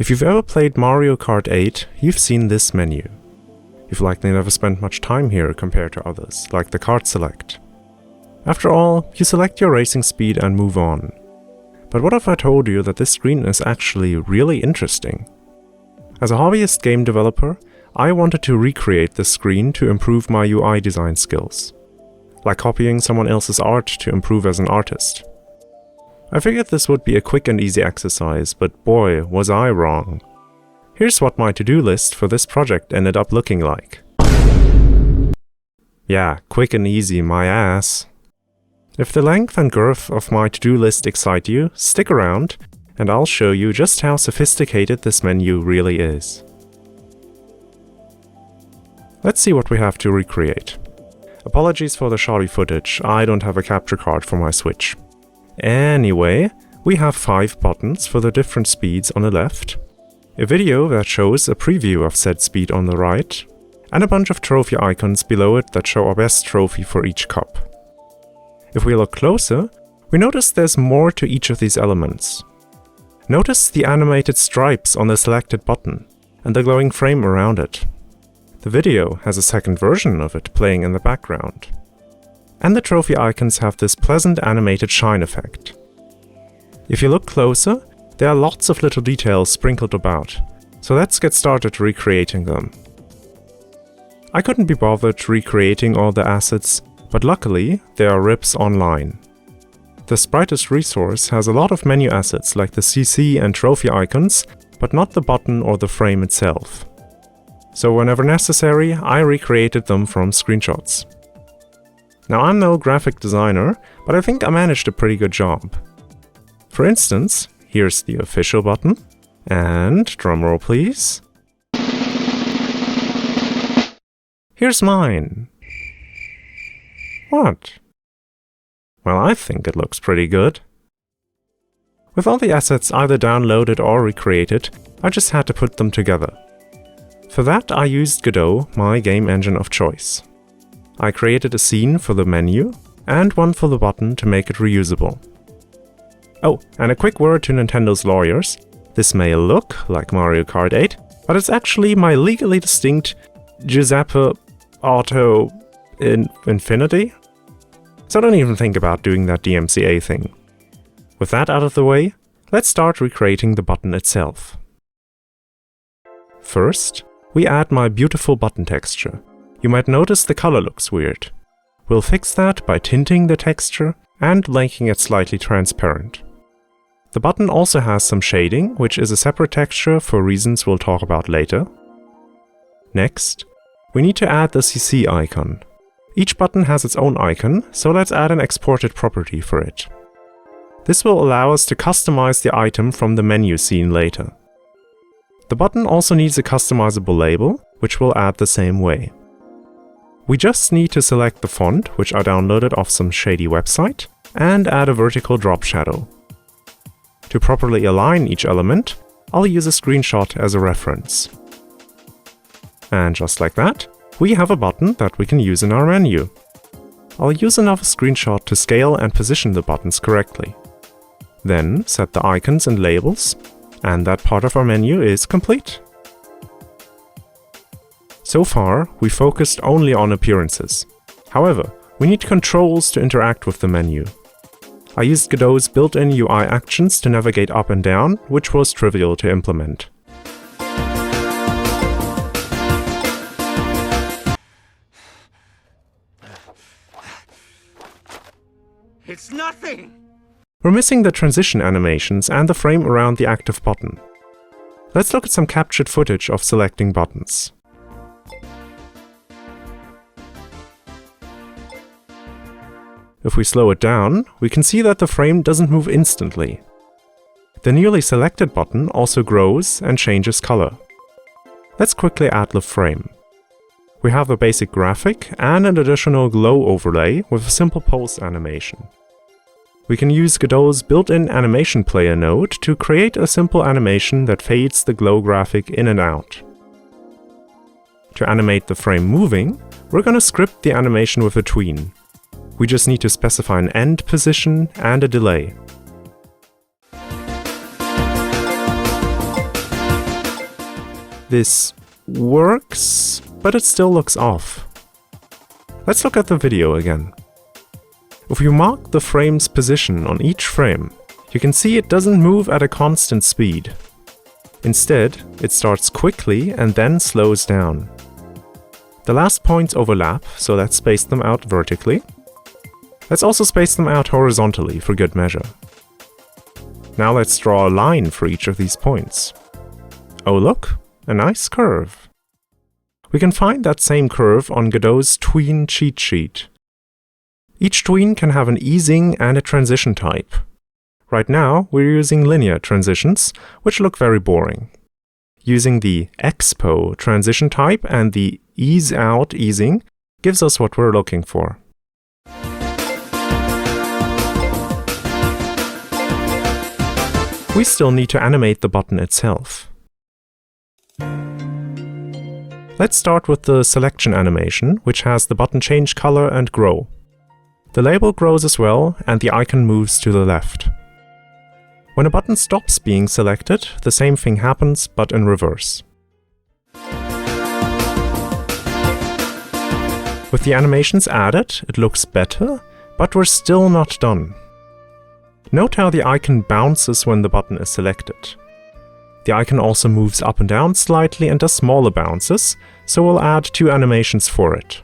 If you've ever played Mario Kart 8, you've seen this menu. You've likely never spent much time here compared to others, like the Kart select. After all, you select your racing speed and move on. But what if I told you that this screen is actually really interesting? As a hobbyist game developer, I wanted to recreate this screen to improve my UI design skills. Like copying someone else's art to improve as an artist. I figured this would be a quick and easy exercise, but boy, was I wrong. Here's what my to-do list for this project ended up looking like. Yeah, quick and easy, my ass. If the length and girth of my to-do list excite you, stick around, and I'll show you just how sophisticated this menu really is. Let's see what we have to recreate. Apologies for the shoddy footage, I don't have a capture card for my Switch. Anyway, we have 5 buttons for the different speeds on the left, a video that shows a preview of said speed on the right, and a bunch of trophy icons below it that show our best trophy for each cup. If we look closer, we notice there's more to each of these elements. Notice the animated stripes on the selected button, and the glowing frame around it. The video has a second version of it playing in the background. And the trophy icons have this pleasant animated shine effect. If you look closer, there are lots of little details sprinkled about, so let's get started recreating them. I couldn't be bothered recreating all the assets, but luckily there are rips online. The Sprite's resource has a lot of menu assets like the CC and trophy icons, but not the button or the frame itself. So whenever necessary, I recreated them from screenshots. Now I'm no graphic designer, but I think I managed a pretty good job. For instance, here's the official button, and drumroll please. Here's mine. What? Well, I think it looks pretty good. With all the assets either downloaded or recreated, I just had to put them together. For that I used Godot, my game engine of choice. I created a scene for the menu, and one for the button to make it reusable. Oh, and a quick word to Nintendo's lawyers. This may look like Mario Kart 8, but it's actually my legally distinct Giuseppe Auto Infinity? So don't even think about doing that DMCA thing. With that out of the way, let's start recreating the button itself. First, we add my beautiful button texture. You might notice the color looks weird. We'll fix that by tinting the texture and making it slightly transparent. The button also has some shading, which is a separate texture for reasons we'll talk about later. Next, we need to add the CC icon. Each button has its own icon, so let's add an exported property for it. This will allow us to customize the item from the menu scene later. The button also needs a customizable label, which we'll add the same way. We just need to select the font, which I downloaded off some shady website, and add a vertical drop shadow. To properly align each element, I'll use a screenshot as a reference. And just like that, we have a button that we can use in our menu. I'll use another screenshot to scale and position the buttons correctly. Then set the icons and labels, and that part of our menu is complete. So far, we focused only on appearances. However, we need controls to interact with the menu. I used Godot's built-in UI actions to navigate up and down, which was trivial to implement. It's nothing! We're missing the transition animations and the frame around the active button. Let's look at some captured footage of selecting buttons. If we slow it down, we can see that the frame doesn't move instantly. The newly selected button also grows and changes color. Let's quickly add the frame. We have a basic graphic and an additional glow overlay with a simple pulse animation. We can use Godot's built-in animation player node to create a simple animation that fades the glow graphic in and out. To animate the frame moving, we're gonna script the animation with a tween. We just need to specify an end position and a delay. This works, but it still looks off. Let's look at the video again. If you mark the frame's position on each frame, you can see it doesn't move at a constant speed. Instead, it starts quickly and then slows down. The last points overlap, so let's space them out vertically. Let's also space them out horizontally for good measure. Now let's draw a line for each of these points. Oh look, a nice curve. We can find that same curve on Godot's tween cheat sheet. Each tween can have an easing and a transition type. Right now, we're using linear transitions, which look very boring. Using the expo transition type and the ease out easing gives us what we're looking for. We still need to animate the button itself. Let's start with the selection animation, which has the button change color and grow. The label grows as well, and the icon moves to the left. When a button stops being selected, the same thing happens, but in reverse. With the animations added, it looks better, but we're still not done. Note how the icon bounces when the button is selected. The icon also moves up and down slightly and does smaller bounces, so we'll add 2 animations for it.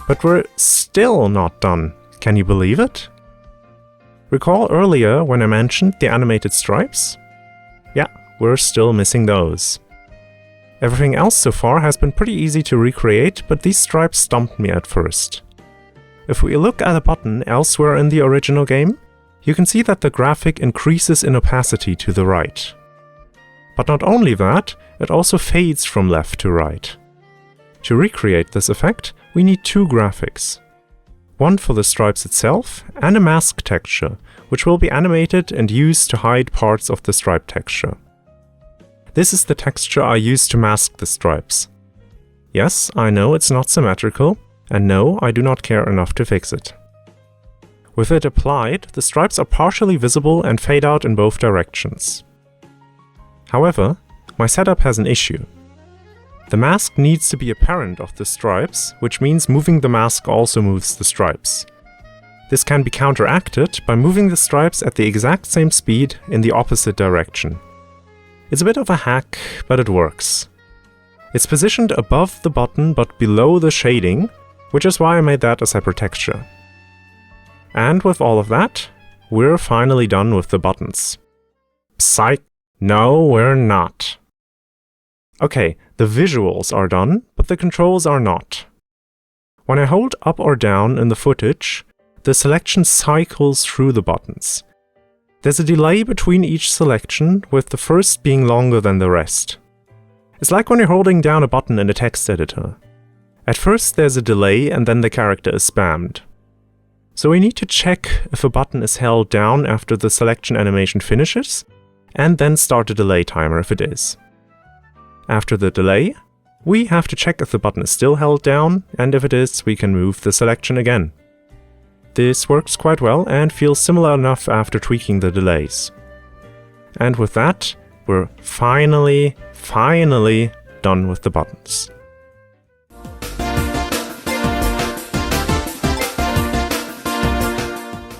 But we're still not done. Can you believe it? Recall earlier when I mentioned the animated stripes? Yeah, we're still missing those. Everything else so far has been pretty easy to recreate, but these stripes stumped me at first. If we look at a button elsewhere in the original game, you can see that the graphic increases in opacity to the right. But not only that, it also fades from left to right. To recreate this effect, we need 2 graphics. One for the stripes itself, and a mask texture, which will be animated and used to hide parts of the stripe texture. This is the texture I used to mask the stripes. Yes, I know it's not symmetrical, and no, I do not care enough to fix it. With it applied, the stripes are partially visible and fade out in both directions. However, my setup has an issue. The mask needs to be a parent of the stripes, which means moving the mask also moves the stripes. This can be counteracted by moving the stripes at the exact same speed in the opposite direction. It's a bit of a hack, but it works. It's positioned above the button but below the shading, which is why I made that a separate texture. And with all of that, we're finally done with the buttons. Psych! No, we're not. Okay, the visuals are done, but the controls are not. When I hold up or down in the footage, the selection cycles through the buttons. There's a delay between each selection, with the first being longer than the rest. It's like when you're holding down a button in a text editor. At first there's a delay and then the character is spammed. So we need to check if a button is held down after the selection animation finishes, and then start a delay timer if it is. After the delay, we have to check if the button is still held down, and if it is, we can move the selection again. This works quite well and feels similar enough after tweaking the delays. And with that, we're finally done with the buttons.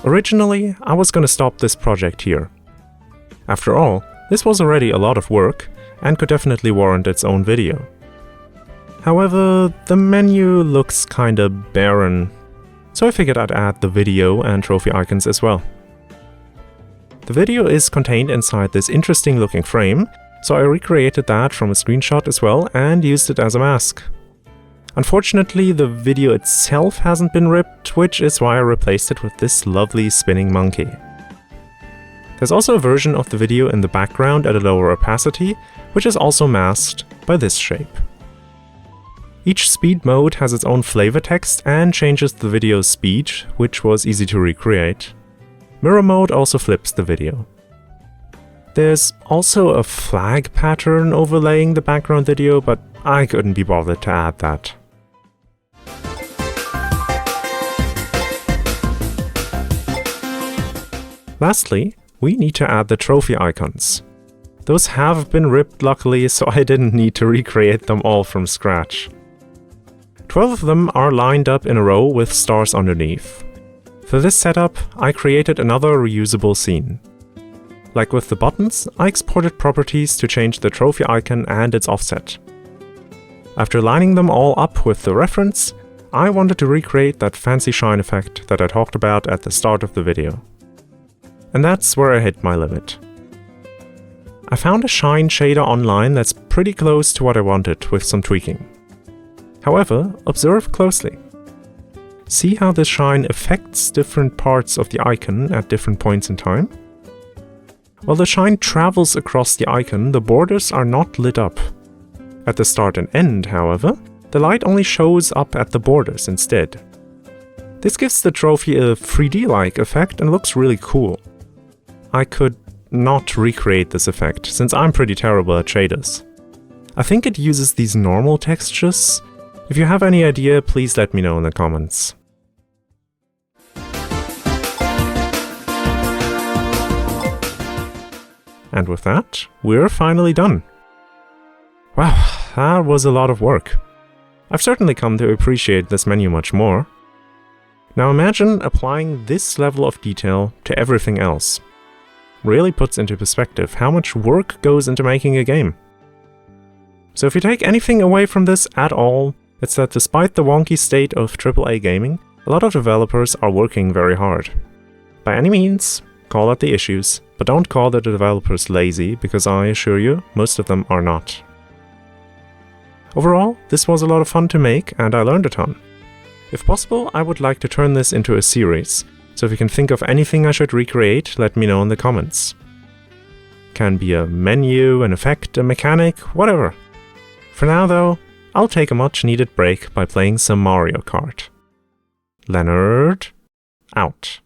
Originally, I was gonna stop this project here. After all, this was already a lot of work, and could definitely warrant its own video. However, the menu looks kinda barren, so I figured I'd add the video and trophy icons as well. The video is contained inside this interesting looking frame, so I recreated that from a screenshot as well and used it as a mask. Unfortunately, the video itself hasn't been ripped, which is why I replaced it with this lovely spinning monkey. There's also a version of the video in the background at a lower opacity, which is also masked by this shape. Each speed mode has its own flavor text and changes the video's speed, which was easy to recreate. Mirror mode also flips the video. There's also a flag pattern overlaying the background video, but I couldn't be bothered to add that. Lastly, we need to add the trophy icons. Those have been ripped luckily, so I didn't need to recreate them all from scratch. 12 of them are lined up in a row with stars underneath. For this setup, I created another reusable scene. Like with the buttons, I exported properties to change the trophy icon and its offset. After lining them all up with the reference, I wanted to recreate that fancy shine effect that I talked about at the start of the video. And that's where I hit my limit. I found a shine shader online that's pretty close to what I wanted with some tweaking. However, observe closely. See how the shine affects different parts of the icon at different points in time? While the shine travels across the icon, the borders are not lit up. At the start and end, however, the light only shows up at the borders instead. This gives the trophy a 3D-like effect and looks really cool. I could not recreate this effect, since I'm pretty terrible at shaders. I think it uses these normal textures. If you have any idea, please let me know in the comments. And with that, we're finally done. Wow, that was a lot of work. I've certainly come to appreciate this menu much more. Now imagine applying this level of detail to everything else. Really puts into perspective how much work goes into making a game. So if you take anything away from this at all, it's that despite the wonky state of AAA gaming, a lot of developers are working very hard. By any means, call out the issues, but don't call the developers lazy, because I assure you, most of them are not. Overall, this was a lot of fun to make, and I learned a ton. If possible, I would like to turn this into a series, so if you can think of anything I should recreate, let me know in the comments. Can be a menu, an effect, a mechanic, whatever. For now though, I'll take a much needed break by playing some Mario Kart. LenNerd, out.